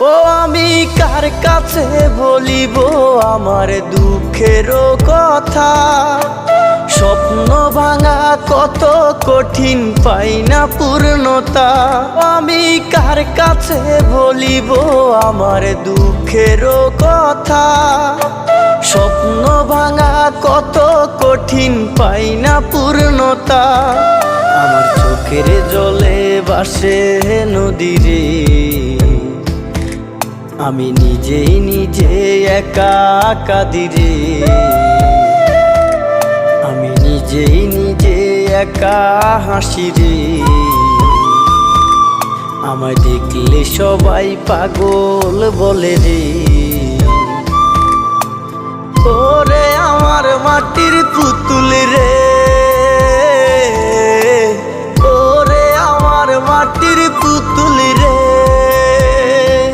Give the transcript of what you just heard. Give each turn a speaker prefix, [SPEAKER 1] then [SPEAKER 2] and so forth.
[SPEAKER 1] ও আমি কার কাছে বলিব আমার দুঃখের কথা? স্বপ্ন ভাঙা কত কঠিন, পাই না পূর্ণতা। আমি কার কাছে বলিব আমার দুঃখের কথা? স্বপ্ন ভাঙা কত কঠিন, পাই না পূর্ণতা। আমার চোখের জলে ভাসে নদীরে, আমি নিজেই নিজে একা কাঁদিরে। আমি নিজেই নিজে একা হাসিরে। আমায় দেখলে সবাই পাগল বলে রে। ওরে আমার মাটির পুতুল রে, ওরে আমার মাটির পুতুল